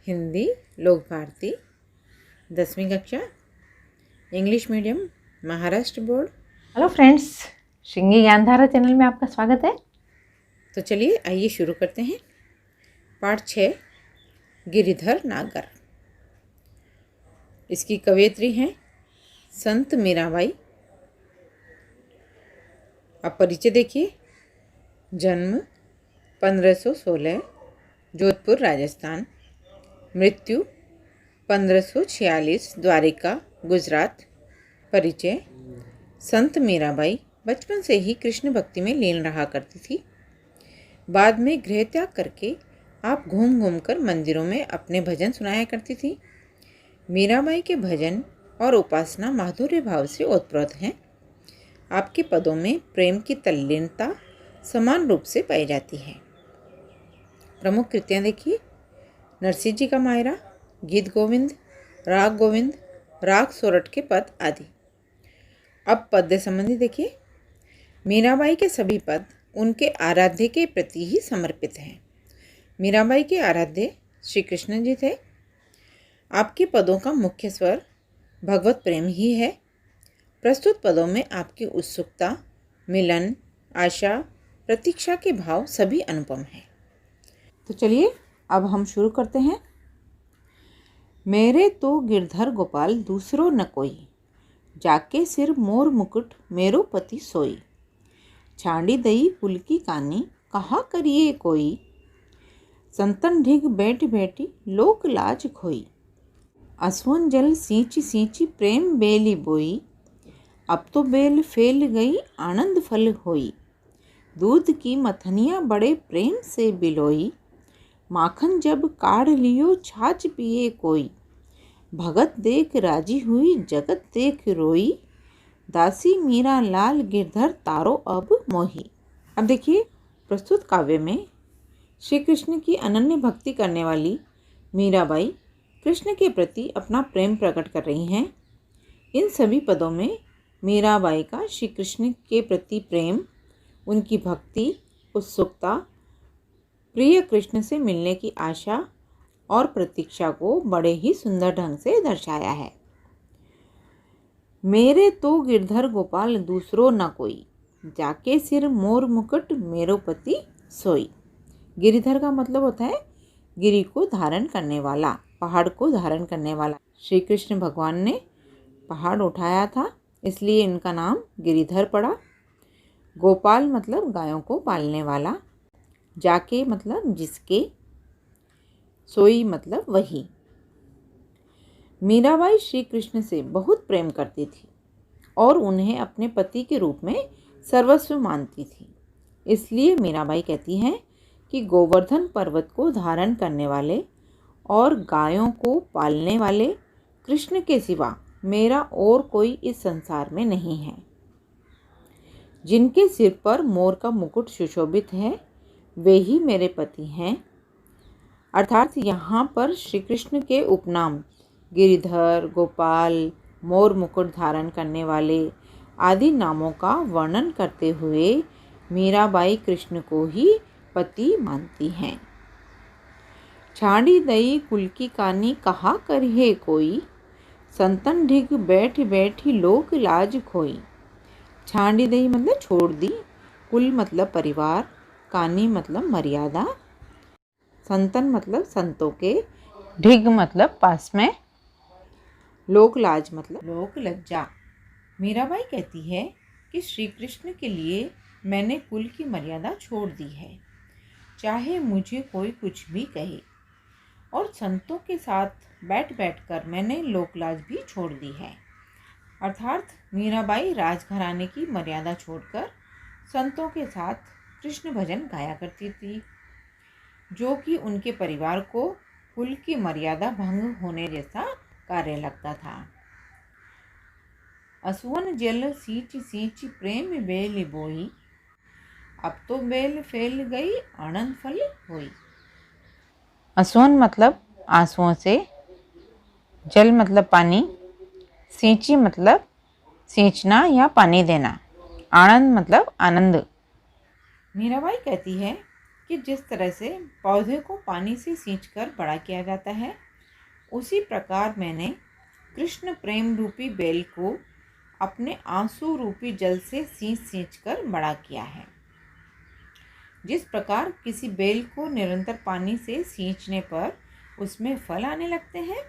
हिंदी लोक भारती 10वीं कक्षा English medium Maharashtra board. Hello friends, Shringi Gyandhara channel में आपका स्वागत है। तो चलिए आइए शुरू करते हैं। पाठ 6 गिरिधर नागर। इसकी कवयित्री हैं संत मीराबाई। अब परिचय देखिए। जन्म 1516 जोधपुर राजस्थान। मृत्यु 1546 द्वारिका गुजरात। परिचय। संत मीराबाई बचपन से ही कृष्ण भक्ति में लीन रहा करती थी। बाद में गृह त्याग करके आप घूम घूम कर मंदिरों में अपने भजन सुनाया करती थी। मीराबाई के भजन और उपासना माधुर्य भाव से ओतप्रोत हैं। आपके पदों में प्रेम की तल्लीनता समान रूप से पाई जाती है। प्रमुख कृतियाँ देखिए। नरसिंह जी का मायरा, गीत गोविंद, राग सोरठ के पद आदि। अब पद्य संबंधी देखिए। मीराबाई के सभी पद उनके आराध्य के प्रति ही समर्पित हैं। मीराबाई के आराध्य श्री कृष्ण जी थे। आपके पदों का मुख्य स्वर भगवत प्रेम ही है। प्रस्तुत पदों में आपकी उत्सुकता, मिलन, आशा, प्रतीक्षा के भाव सभी अनुपम हैं। तो चलिए अब हम शुरू करते हैं। मेरे तो गिरधर गोपाल दूसरो न कोई, जाके सिर मोर मुकुट मेरो पति सोई। छांडी दई कुल की कानी कहा करिए कोई, संतन ढिग बैठ बैठी लोक लाज खोई। असवन जल सींची सींची प्रेम बेली बोई, अब तो बेल फेल गई आनंद फल होई। दूध की मथनिया बड़े प्रेम से बिलोई, माखन जब काढ़ लियो छाछ पिए कोई। भगत देख राजी हुई जगत देख रोई, दासी मीरा लाल गिरधर तारो अब मोही। अब देखिए, प्रस्तुत काव्य में श्री कृष्ण की अनन्य भक्ति करने वाली मीराबाई कृष्ण के प्रति अपना प्रेम प्रकट कर रही हैं। इन सभी पदों में मीराबाई का श्री कृष्ण के प्रति प्रेम, उनकी भक्ति, उत्सुकता, प्रिय कृष्ण से मिलने की आशा और प्रतीक्षा को बड़े ही सुंदर ढंग से दर्शाया है। मेरे तो गिरधर गोपाल दूसरो न कोई, जाके सिर मोर मुकुट मेरो पति सोई। गिरिधर का मतलब होता है गिरि को धारण करने वाला, पहाड़ को धारण करने वाला। श्री कृष्ण भगवान ने पहाड़ उठाया था, इसलिए इनका नाम गिरिधर पड़ा। गोपाल मतलब गायों को पालने वाला। जाके मतलब जिसके। सोई मतलब वही। मीराबाई श्री कृष्ण से बहुत प्रेम करती थी और उन्हें अपने पति के रूप में सर्वस्व मानती थी। इसलिए मीराबाई कहती हैं कि गोवर्धन पर्वत को धारण करने वाले और गायों को पालने वाले कृष्ण के सिवा मेरा और कोई इस संसार में नहीं है। जिनके सिर पर मोर का मुकुट सुशोभित है वे ही मेरे पति हैं। अर्थात यहाँ पर श्री कृष्ण के उपनाम गिरिधर, गोपाल, मोर मुकुट धारण करने वाले आदि नामों का वर्णन करते हुए मीराबाई कृष्ण को ही पति मानती हैं। छाड़ी दई कुल की कानी कहा करिए कोई, संतन ढिग बैठ बैठी लोक लाज खोई। छाड़ी दई मतलब छोड़ दी, कुल मतलब परिवार, कानी मतलब मर्यादा, संतन मतलब संतों के, ढिग मतलब पास में, लोक लाज मतलब लोक लज्जा। मीराबाई कहती है कि श्री कृष्ण के लिए मैंने कुल की मर्यादा छोड़ दी है, चाहे मुझे कोई कुछ भी कहे। और संतों के साथ बैठ बैठकर मैंने लोकलाज भी छोड़ दी है। अर्थात मीराबाई राजघराने की मर्यादा छोड़कर संतों के साथ कृष्ण भजन गाया करती थी, जो कि उनके परिवार को कुल की मर्यादा भंग होने जैसा कार्य लगता था। असुवन जल सींच सींच प्रेम बेल बोई, अब तो बेल फैल गई आनंद फल होई। असुवन मतलब आंसुओं से, जल मतलब पानी, सींची मतलब सींचना या पानी देना, आनंद मतलब आनंद। मीराबाई कहती है कि जिस तरह से पौधे को पानी से सींचकर बड़ा किया जाता है, उसी प्रकार मैंने कृष्ण प्रेम रूपी बेल को अपने आंसू रूपी जल से सींच कर बड़ा किया है। जिस प्रकार किसी बेल को निरंतर पानी से सींचने पर उसमें फल आने लगते हैं,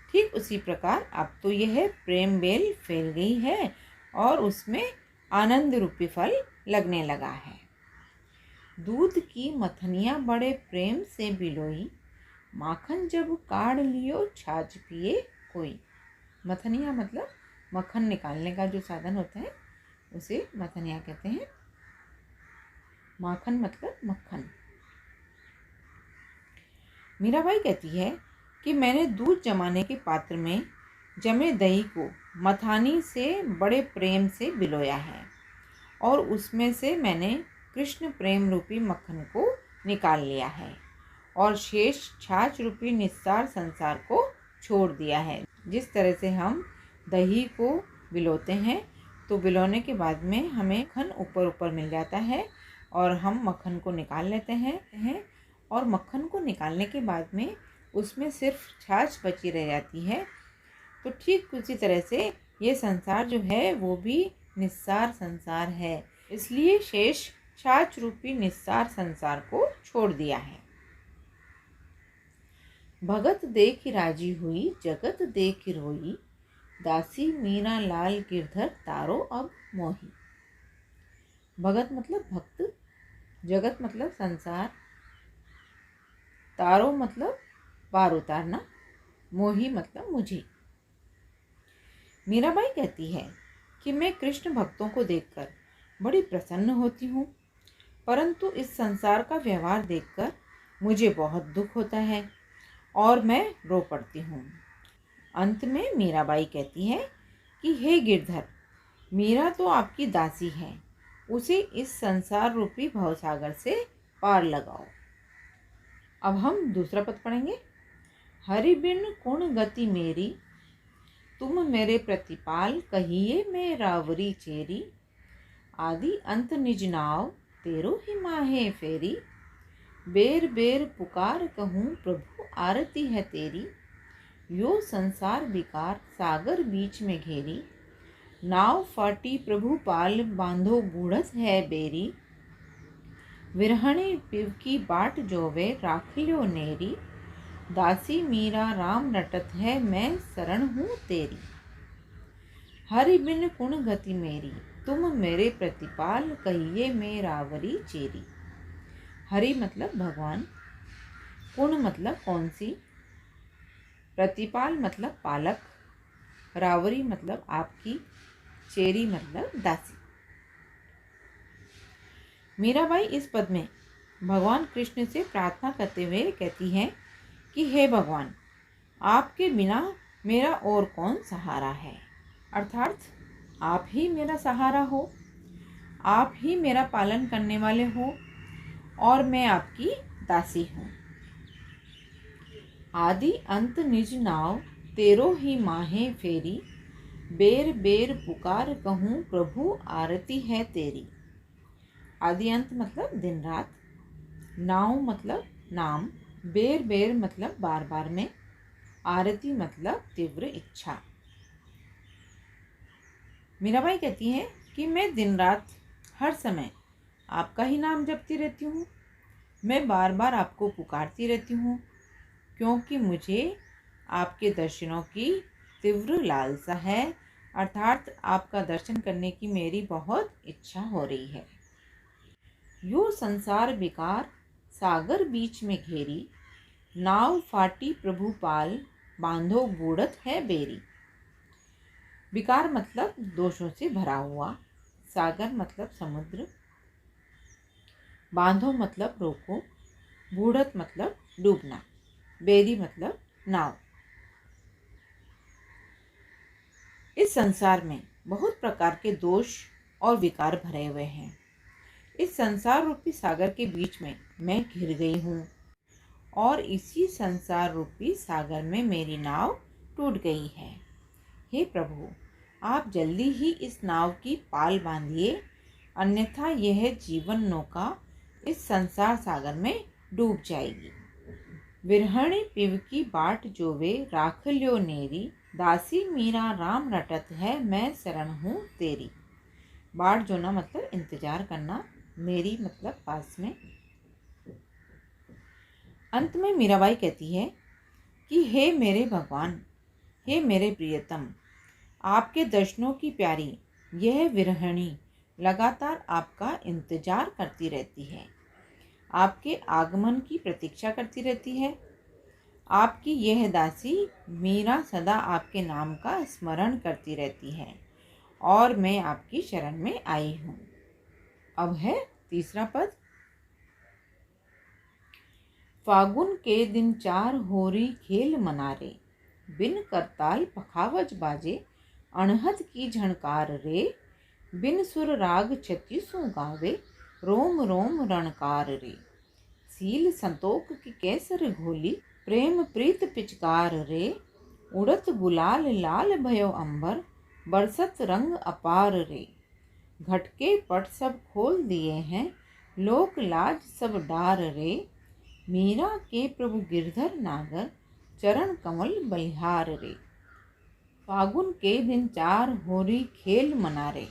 ठीक उसी प्रकार अब तो यह प्रेम बेल फैल गई है और उसमें आनंद रूपी फल लगने लगा है। दूध की मथनिया बड़े प्रेम से बिलोई, माखन जब काढ़ लियो छाछ पिए कोई। मथनिया मतलब मक्खन निकालने का जो साधन होता है उसे मथनिया कहते हैं। माखन मतलब मक्खन। मीराबाई कहती है कि मैंने दूध जमाने के पात्र में जमे दही को मथानी से बड़े प्रेम से बिलोया है और उसमें से मैंने कृष्ण प्रेम रूपी मक्खन को निकाल लिया है और शेष छाछ रूपी निस्सार संसार को छोड़ दिया है। जिस तरह से हम दही को बिलोते हैं तो बिलोने के बाद में हमें मक्खन ऊपर ऊपर मिल जाता है और हम मक्खन को निकाल लेते हैं और मक्खन को निकालने के बाद में उसमें सिर्फ छाछ बची रह जाती है। तो ठीक उसी तरह से ये संसार जो है वो भी निस्सार संसार है, इसलिए शेष छाछ रूपी निस्सार संसार को छोड़ दिया है। भगत देख राजी हुई, जगत देख रोई, दासी मीरा लाल गिरधर तारो अब मोही। भगत मतलब भक्त, जगत मतलब संसार, तारो मतलब पार उतारना, मोही मतलब मुझे। मीराबाई कहती है कि मैं कृष्ण भक्तों को देखकर बड़ी प्रसन्न होती हूँ, परंतु इस संसार का व्यवहार देखकर मुझे बहुत दुख होता है और मैं रो पड़ती हूँ। अंत में मीराबाई कहती है कि हे गिरधर, मीरा तो आपकी दासी है, उसे इस संसार रूपी भवसागर से पार लगाओ। अब हम दूसरा पद पढ़ेंगे। हरि बिन कुण गति मेरी, तुम मेरे प्रतिपाल, कहिए मैं रावरी चेरी। आदि अंत निज नाव, तेरो ही माहे फेरी। बेर बेर पुकार कहूँ, प्रभु आरती है तेरी। यो संसार विकार, सागर बीच में घेरी। नाव फाटी प्रभु पाल, बांधो बूढ़स है बेरी। विरहणी पिव की बाट जोवे, राख लो नेरी। दासी मीरा राम रटत है, मैं शरण हूँ तेरी। हरि बिन कुण गति मेरी, तुम मेरे प्रतिपाल, कहिए मैं रावरी चेरी। हरि मतलब भगवान, कुण मतलब कौन सी, प्रतिपाल मतलब पालक, रावरी मतलब आपकी, चेरी मतलब दासी। मीराबाई इस पद में भगवान कृष्ण से प्रार्थना करते हुए कहती हैं कि हे भगवान, आपके बिना मेरा और कौन सहारा है, अर्थात आप ही मेरा सहारा हो, आप ही मेरा पालन करने वाले हो और मैं आपकी दासी हूँ। आदि अंत निज नाव, तेरो ही माहे फेरी। बेर बेर पुकार कहूँ, प्रभु आरती है तेरी। आदि अंत मतलब दिन रात, नाव मतलब नाम, बेर बेर मतलब बार बार में, आरती मतलब तीव्र इच्छा। मीराबाई कहती हैं कि मैं दिन रात हर समय आपका ही नाम जपती रहती हूँ, मैं बार बार आपको पुकारती रहती हूँ, क्योंकि मुझे आपके दर्शनों की तीव्र लालसा है, अर्थात आपका दर्शन करने की मेरी बहुत इच्छा हो रही है। यो संसार विकार, सागर बीच में घेरी। नाव फाटी प्रभु पाल, बांधो बूढ़त है बेरी। विकार मतलब दोषों से भरा हुआ, सागर मतलब समुद्र, बांधो मतलब रोको, बूढ़त मतलब डूबना, बेरी मतलब नाव। इस संसार में बहुत प्रकार के दोष और विकार भरे हुए हैं। इस संसार रूपी सागर के बीच में मैं घिर गई हूँ और इसी संसार रूपी सागर में मेरी नाव टूट गई है। हे प्रभु, आप जल्दी ही इस नाव की पाल बांधिए, अन्यथा यह जीवन नौका इस संसार सागर में डूब जाएगी। विरहणी पिव की बाट जोवे राख लियो नेरी, दासी मीरा राम रटत है मैं शरण हूँ तेरी। बाट जोना मतलब इंतजार करना, नेरी मतलब पास में। अंत में मीराबाई कहती है कि हे मेरे भगवान, हे मेरे प्रियतम, आपके दर्शनों की प्यारी यह विरहणी लगातार आपका इंतजार करती रहती है, आपके आगमन की प्रतीक्षा करती रहती है। आपकी यह दासी मीरा सदा आपके नाम का स्मरण करती रहती है और मैं आपकी शरण में आई हूँ। अब है तीसरा पद। फागुन के दिन चार होरी खेल मनारे, बिन करताल पखावज बाजे अणहद की झणकार रे, बिन सुर राग छत्तीसों गावे रोम रोम रणकार रे। सील संतोख की केसर घोली प्रेम प्रीत पिचकार रे, उड़त गुलाल लाल भयो अंबर बरसत रंग अपार रे। घटके पट सब खोल दिए हैं लोक लाज सब डार रे, मीरा के प्रभु गिरधर नागर चरण कमल बलिहार रे। फागुन के दिन चार होरी खेल मनारे।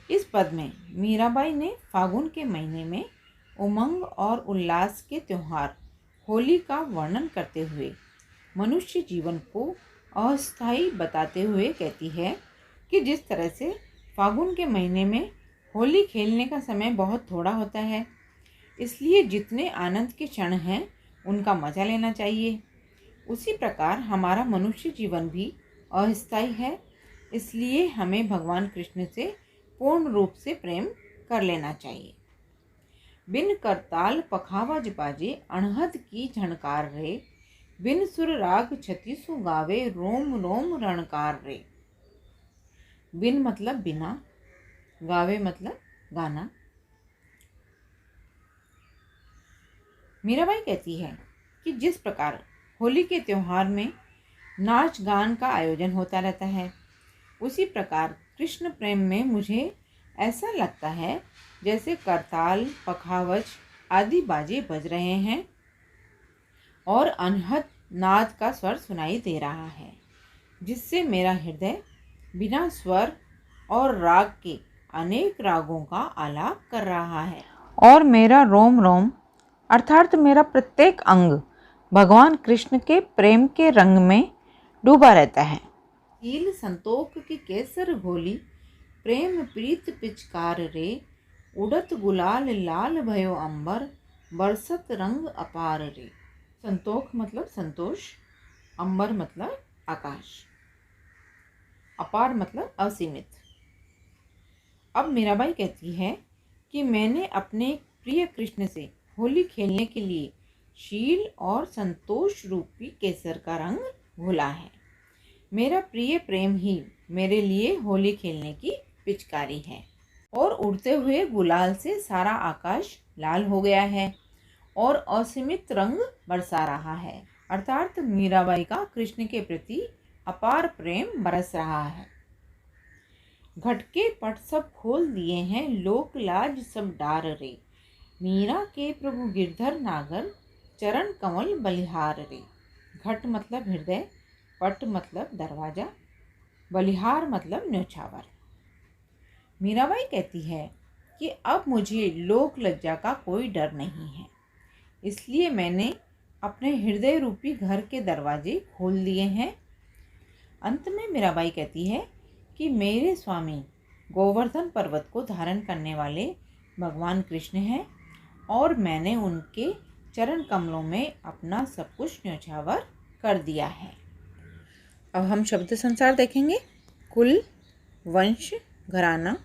इस पद में मीराबाई ने फागुन के महीने में उमंग और उल्लास के त्योहार होली का वर्णन करते हुए मनुष्य जीवन को अस्थायी बताते हुए कहती है कि जिस तरह से फागुन के महीने में होली खेलने का समय बहुत थोड़ा होता है, इसलिए जितने आनंद के क्षण हैं उनका मज़ा लेना चाहिए, उसी प्रकार हमारा मनुष्य जीवन भी अस्थायी है, इसलिए हमें भगवान कृष्ण से पूर्ण रूप से प्रेम कर लेना चाहिए। बिन करताल पखावज बाजे अणहद की झणकार रे, बिन सुर राग छत्तीसु गावे रोम रोम रणकार रे। बिन मतलब बिना, गावे मतलब गाना। मीराबाई कहती है कि जिस प्रकार होली के त्यौहार में नाच गान का आयोजन होता रहता है, उसी प्रकार कृष्ण प्रेम में मुझे ऐसा लगता है जैसे करताल पखावज आदि बाजे बज रहे हैं और अनहद नाद का स्वर सुनाई दे रहा है, जिससे मेरा हृदय बिना स्वर और राग के अनेक रागों का आलाप कर रहा है और मेरा रोम रोम अर्थात मेरा प्रत्येक अंग भगवान कृष्ण के प्रेम के रंग में डूबा रहता है। हील संतोख की केसर घोली प्रेम प्रीत पिचकार रे, उड़त गुलाल लाल भयो अंबर बरसत रंग अपार रे। संतोख मतलब संतोष, अंबर मतलब आकाश, अपार मतलब असीमित। अब मीराबाई कहती है कि मैंने अपने प्रिय कृष्ण से होली खेलने के लिए शील और संतोष रूपी केसर का रंग घोला है। मेरा प्रिय प्रेम ही मेरे लिए होली खेलने की पिचकारी है और उड़ते हुए गुलाल से सारा आकाश लाल हो गया है और असीमित रंग बरसा रहा है, अर्थात मीराबाई का कृष्ण के प्रति अपार प्रेम बरस रहा है। घटके पट सब खोल दिए हैं लोक लाज सब डार रे, मीरा के प्रभु गिरधर नागर चरण कमल बलिहार रे। घट मतलब हृदय, पट मतलब दरवाजा, बलिहार मतलब न्योछावर। मीराबाई कहती है कि अब मुझे लोक लज्जा का कोई डर नहीं है, इसलिए मैंने अपने हृदय रूपी घर के दरवाजे खोल दिए हैं। अंत में मीराबाई कहती है कि मेरे स्वामी गोवर्धन पर्वत को धारण करने वाले भगवान कृष्ण हैं और मैंने उनके चरण कमलों में अपना सब कुछ न्योछावर कर दिया है। अब हम शब्द संसार देखेंगे। कुल, वंश, घराना,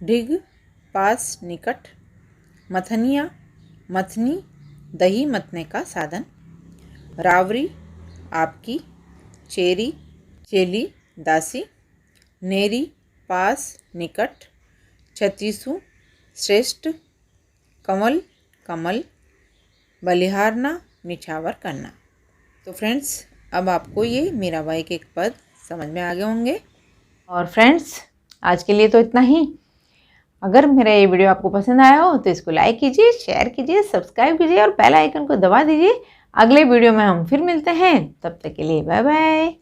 ढिग, पास, निकट, मथनिया, मथनी, दही मथने का साधन, रावरी, आपकी, चेरी, चेली, दासी, नेरी, पास, निकट, छत्तीसु, श्रेष्ठ, कमल, कमल, बलिहारना, निछावर करना। तो फ्रेंड्स, अब आपको ये मीराबाई के पद समझ में आ गए होंगे। और फ्रेंड्स, आज के लिए तो इतना ही। अगर मेरा ये वीडियो आपको पसंद आया हो तो इसको लाइक कीजिए, शेयर कीजिए, सब्सक्राइब कीजिए और बेल आइकन को दबा दीजिए। अगले वीडियो में हम फिर मिलते हैं, तब तक के लिए बाय बाय।